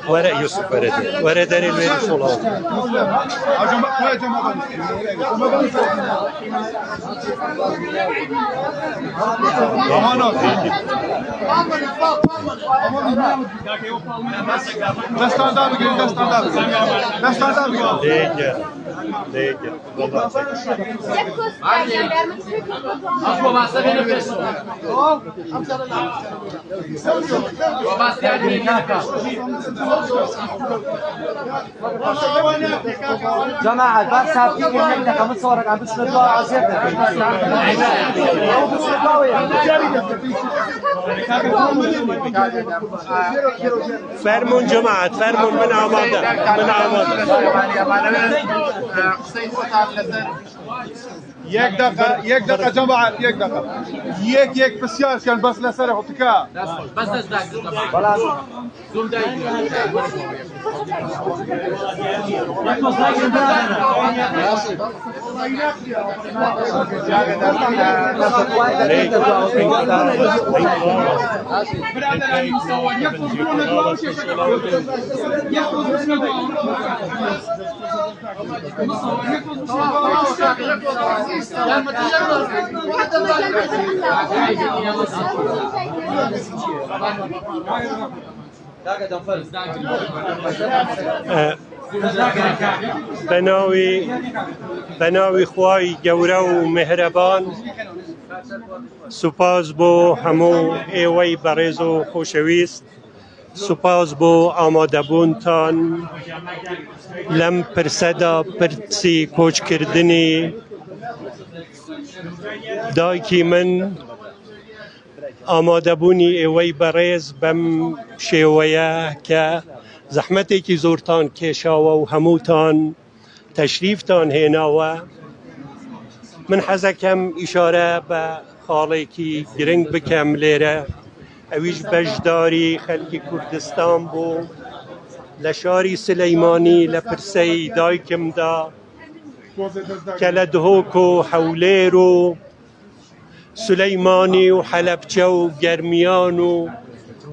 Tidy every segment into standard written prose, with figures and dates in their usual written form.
ورق يوسف ورد الويل صلاة جماعة بعد ساعتين هناك كم صورك عم بتشردوا عزيزنا فرمون جماعة فرمون من آماده من آماده یک دقیقه جماعت یک دقیقه یک بسیار کن بس لسر حتکا بس دست زوم بناوی خوای گوره و مهربان سپاس بو همو ایوی بریز و خوشویست سپاس بو آماده بونتان لم پرسدا پرسی کوچ کردنی دایکی من آماده بونی ایوی بریز بم شیویه که زحمتی که زورتان کشاوه و هموتان تشریفتان هیناوه من حزکم اشاره به خالی که گرنگ بکم لیره اویش بجداری خلکی کردستان بو لشاری سلیمانی لپرسی دایکم دا که لدهوک و حولیر و سلیمانی و حلبچه و گرمیان و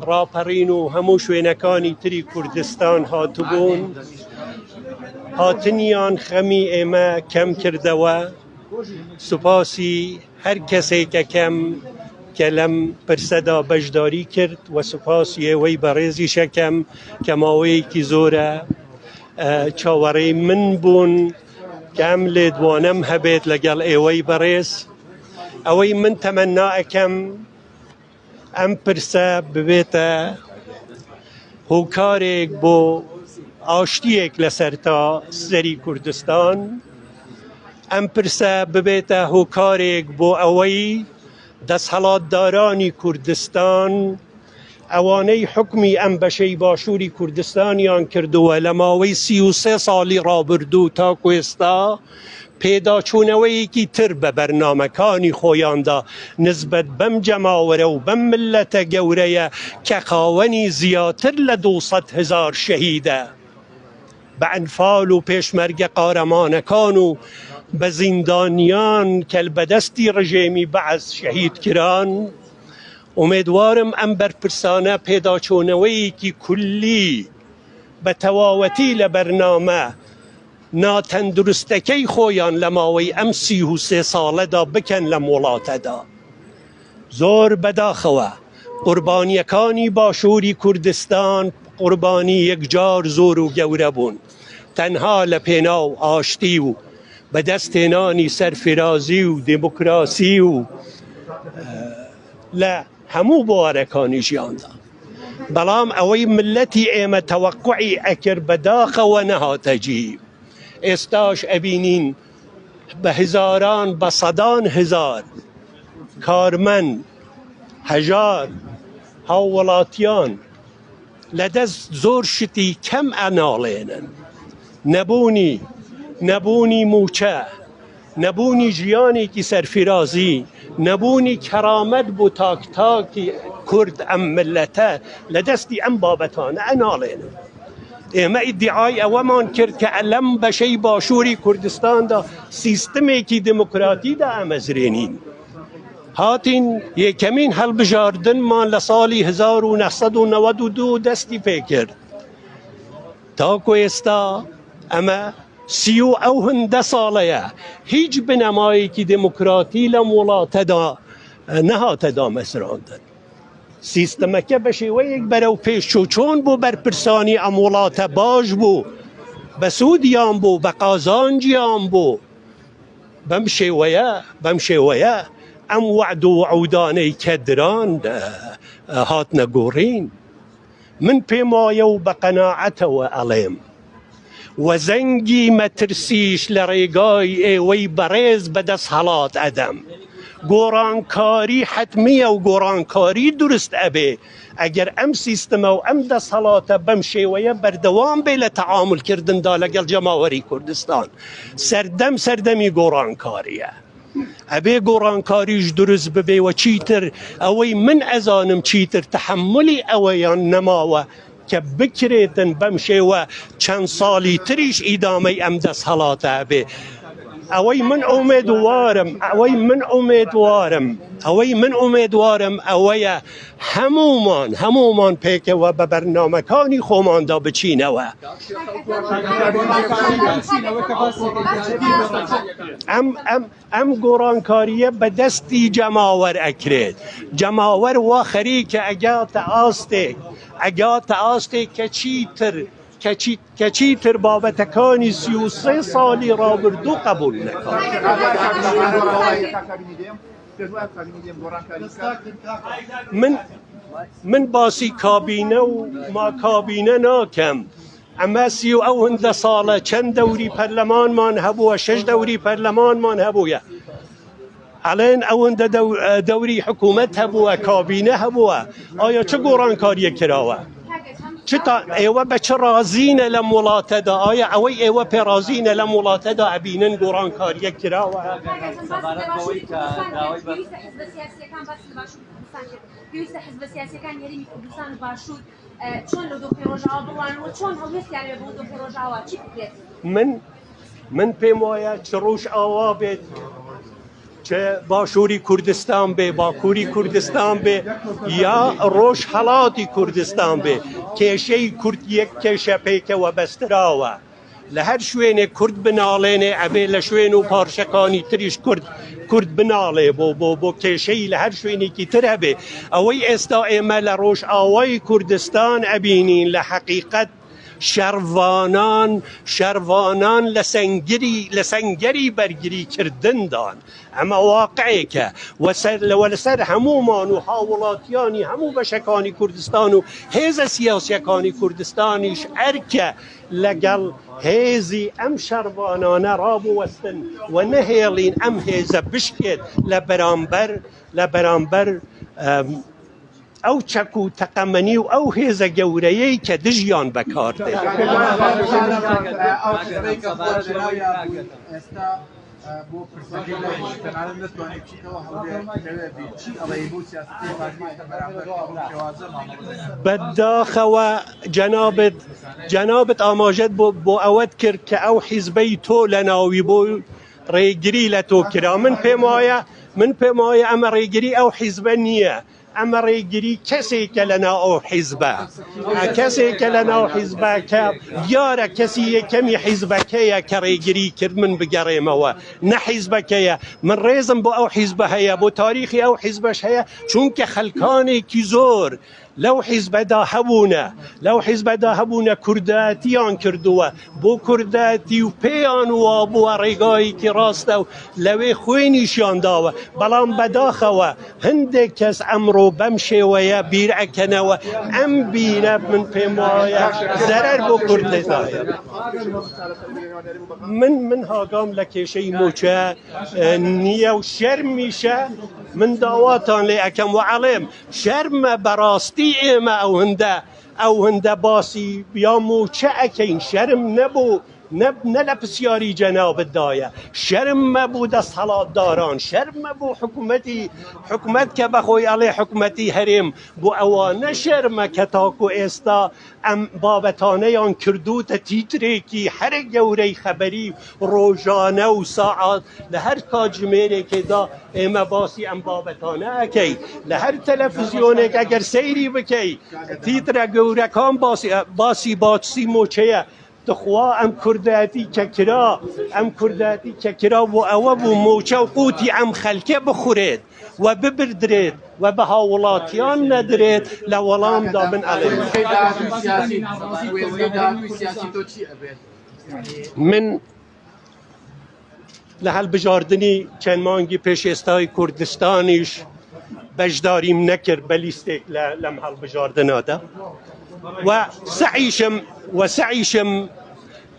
راپرین و همو شوینکانی تری کردستان هاتبون هاتنیان خمی ایمه کم کردوه سپاسی هر کسی که کم کلم پرسدا بجداری کرد و سپاسی وی بریزی شکم کماوی کی زوره چاوری من بون کم لدوانم هبیت لگل ایوی بریز اوی من تمنا اکم ام پرسه ببیتا هوکارک بو آشتیک لسرتا سری کردستان ام پرسه ببیتا هوکارک بو اوی دست حالات دارانی کردستان اوانه حکمی ام بشی باشوری کردستانیان کردو و لماوی 33 سالی را بردو تا کوستا پیدا چونوی کی تر به برنامه‌کانی خویاندا نسبت بم جماوره و بم ملت گوره که خاونی زیاتر ل200 هزار شهیده به انفال و پیشمرگ قارمانکان و به زندانیان کل بدستی رژیمی بعض شهید کران امیدوارم ام بر پرسانه پیدا چونوی کی کلی به تواوتی لبرنامه ناتندرستکی خویان لماوی ام 33 ساله دا بکن لمولاته دا زور بداخوه قربانیکانی باشوری کردستان قربانی یک جار زور و گوره بون تنها لپینا و آشتی و به دست نانی سرفرازی و دموکراسی و همو بوارکانی جیاندا بلام اوی ملتی ایمه توقعی اکر بداخ و نها تجیب استاش ابینین به هزاران به صدان هزار کارمن هجار هاولاتیان لدست زور شتی کم انالینن نبونی موچه نبونی جیانی کی سرفرازی نبونی کرامت بو تاک تاکی کرد ام ملته لدستی ام بابتان انالینن ما ادعای اومان کرد که علم بشی باشوری کردستان دا سیستمی کی دموکراتی دا امزرینین هاتین یکمین هەڵبژاردن مان لە ساڵی 1992 دەستی پێ کرد تاکو ئێستا ئەمە 32 ساڵەیە هیچ بنەمایەکی دموکراتی لەم وڵاتەدا نەهاتە دامەزراندن. سیستەمەکە بە شێوەیەک بەرەو پێشچوو چۆن بۆ بەرپرسانی ئەم وڵاتە باش بوو، بە سوودیان بوو، بە قازانجیان بوو. بەم شێوەیە ئەم وعد و وعودانەی کە دران هاتنە گۆڕین. من پێم وایە و بە قەناعەتەوە ئەڵێم و زەنگی مەترسیش لە ڕێگای ئێوەی بەڕێز بەدەست هەڵات ئەدەم. گۆڕانکاری حتمیە و گۆڕانکاری دروست ئەبێ ئەگەر ئەم سیستەمە و ئەم دەست هەڵاتە بەم شێوەیە بەردەوام بێ لە تەعاملکردندا لەگەڵ جەماوەری کوردستان. سەردەمی گۆڕانکاریە. ئەبێ گۆڕانکاریش دروست ببێ و چیتر ئەوەی من ئەزانم چیتر تەحملی ئەوەیان نەماوە کە بکرێتن بەم شێوە چەند ساڵی تریش ئیدامەی ئەم دەست هەڵاتە ئەبێ. ئەوەی من ئومێدوارم ئەوەیە هەمومان پێکەوە بە بەرنامەکانی خۆماندا بچینەوە. ئەم گۆڕانکاریە بە دەستی جەماوەر ئەکرێت. جەماوەر وا خەریکە ئەگاتە ئاستێک کە چیتر بابەتەکانی 33 ساڵی ڕابردوو قبول نەکات. من باسی کابینە و ما کابینە ناکەم. ئەمە 32 ساڵە چەند دەوری پەرلەمانمان هەبووە، 6 دەوری پەرلەمانمان هەبووە. ئەڵێن ئەوەندە دەوری حکوومەت هەبووە، کابینە هەبووە. ئایا چه گۆڕانکاریە کراوە؟ ئێوە بە چ رازینە لەم وڵاتەدا؟ ئایا ئەوەی ئێوە پێرازینە لەم وڵاتەدا ئەبینن گۆڕانکاریە کراوە؟ پێویستە حیزبە سیاسیەکان یاریمی کوردستان و باشوور چۆن لەو دۆخی ڕۆژاوا بڕوانەوە، چۆن هەڵوێستیان لێ بۆ دۆخی ڕۆژاوا چی بکرێت؟ من پێم وایە چ ڕۆژ ئاوا بێت، چه باشووری کوردستان بێ، باکووری کوردستان بێ، یا ڕۆژ هەڵاتی کوردستان بێ، کێشەی کورد یەک کێشە پێکەوە بەستراوە. لە هەر شوێنێ کورد بناڵێنێ ئەبێ لە شوێن و پارشەکانی تریش کورد بناڵێ بۆ کێشەی لە هەر شوێنێکی تر هەبێ. ئەوەی ئێستا ئێمە لە ڕۆژ ئاوای کوردستان ئەبینین لە حەقیقەت شەروانان لە سەنگەری بەرگریکردندان. ئەمە واقعێکە وە لەسەر هەمومان و هاوڵاتیانی هەموو بەشەکانی کوردستان و هێزە سیاسیەکانی کوردستانیش ئەرکە لەگەڵ هێزی ئەم شەروانانە ڕابوەستن و نەهێڵین ئەم هێزە بشکێت لە بەرامبەر ئەو چەک و تەقەمەنی و ئەو هێزە گەورەیەی کە دژیان بەکاردێت. بۆ پرسەکەی تەنانەت نتوانێت بچیتەوە هەڵێ چی ئەڵێ بۆ سیاسەتی پارتیەکە بەرامبەر شێوازە مامەڵەکە؟ بەداخەوە جەنابەت ئاماژەت بۆ ئەوەت کرد کە ئەو حیزبەی تۆ لە ناوی بۆ ڕێگری لە تۆ کرا. من پێم وایە ئەمە ڕێگری ئەو حیزبە نییە، ئەمە ڕێگری کەسێکە لەناو ئەو حیزبە، کەسێکە لەناو حیزبە کە دیارە کەسی یەکەمی حیزبەکەیە کە ڕێگری کرد من بگەڕێمەوە، نە حیزبەکەیە. من ڕێزم بۆ ئەو حیزبە هەیە، بۆ تاریخی ئەو حیزبەش هەیە، چونکە خەلکانێکی زۆر لەو حیزبەدا هەبوونە کوردەتیان کردووە، بۆ کوردەتی و پێیان وابووە ڕێگایەکی ڕاستە و لەوێ خوێنیشیان داوە. بەڵام بەداخەوە هەندێک کەس ئەمڕۆ بەم شێوەیە بیر ئەکەنەوە. ئەم بیرە من پێم وایە زەرەر بۆ کوردستانە. من هاگام لە کێشەی موچە نییە و شەرمیشە. من داواتان لێ ئەەکەم و عەڵێم شەرمە بەڕاستی ئێمە ئەو هەندە باسی یا موچە ئەکەین. شەرم نەبوو نه لپسیاری جناب دایه شرم مبود از حلادداران شرم مبود حکومت که بخوی علی حکومتی هرم بو اوانه شرم که تاکو استا ام بابتانه آن کردوت تیتری کی هر گوری خبری روزانه و ساعت لهر کاجمیره که دا اما باسی ام بابتانه اکی لهر تلفزیونه که اگر سیری بکی تیتر گورکان باسی موچه تخوا ام کرداتی چکرا و او بو موچه و قوتی ام خلکه بخورید و ببردرید و به هاولاتیان ندرید لولام دابن علیه من لحل بجاردنی چند مانگی پیش استای کردستانیش بجداریم نکر بلیستیک لمحل بجاردناده و سعیشم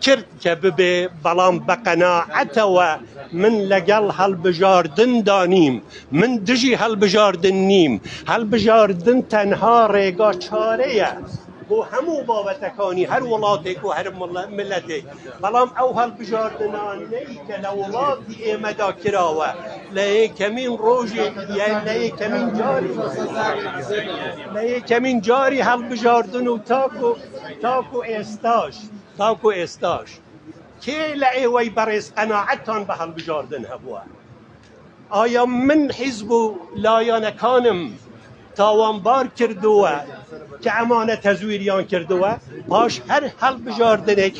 کرد که ببه بلام بقناعت و من لگل هل بجاردن دانیم من دجی هل بجاردن نیم هل بجاردن تنها ریگا چاره بو همو بابتکانی هر ولاتی و هر ملتی بلام او هل بجاردنان نی که لولاتی ایمدا کراوه لای کمین روژی لای کمین جاری هل بجاردن و تاکو استاش که لای وی برز قناعتان به هل بجاردن هبوه آیا من حزب لایانکانم تاوانبار کردوه که امانه تزویریان کردوه پاش هر حل بجاردنک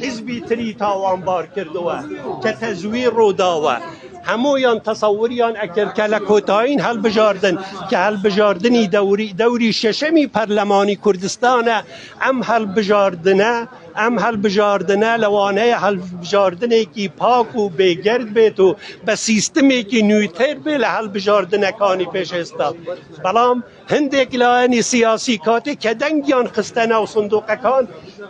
حزبی تری تاوانبار کردوه که تزویر رو داوه همویان تصوریان اکر که لکوتاین حل بجاردن که حل بجاردنی دوری ششمی پرلمانی کردستانه ام حل بجاردنه لوانه حل بجاردنه کی پاک و بگرد بیت و به سیستمی کی نیوتر بیل حل بجاردنه کانی پیش استاد بلام هندک لانی سیاسی کاتی که دنگیان خستنه و صندوق کان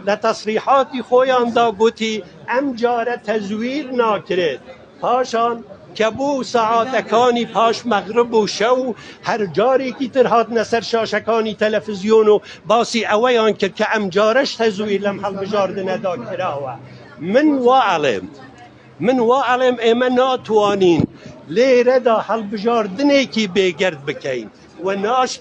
لتصریحاتی خویان دا گوتی ام جاره تزویر ناکرد پاشان که بو ساعتکانی پاش مغرب و شو هر جاری کی ترهات نسر شاشکانی تلفزیون و باسی اویان کرد که ام جارش تزویر لم حل بجاردنه دا کراوه من وعلم ایمه ناتوانین لیره دا حل بجاردنه کی بگرد بکین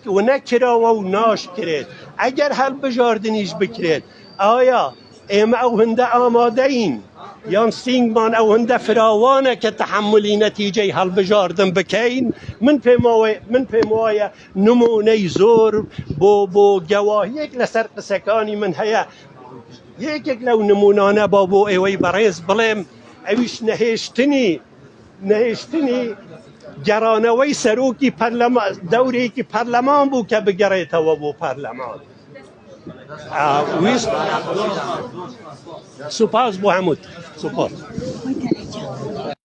و نکراوه و ناش کرد اگر حل بجاردنیش بکرد آیا ایمه او هنده آماده این یان سینگمان او هنده فراوانه که تحملی نتیجه حل بجاردن بکین من پیموای نمونه زور بو گواهی یک لسر قسکانی من هیا یک لو نمونانه بابو ایوی بریز بلیم اویش نهشتنی گرانوی سروکی دوری که پرلمان بو که بگریت و بو پرلمان سپاس بو حمود سپاس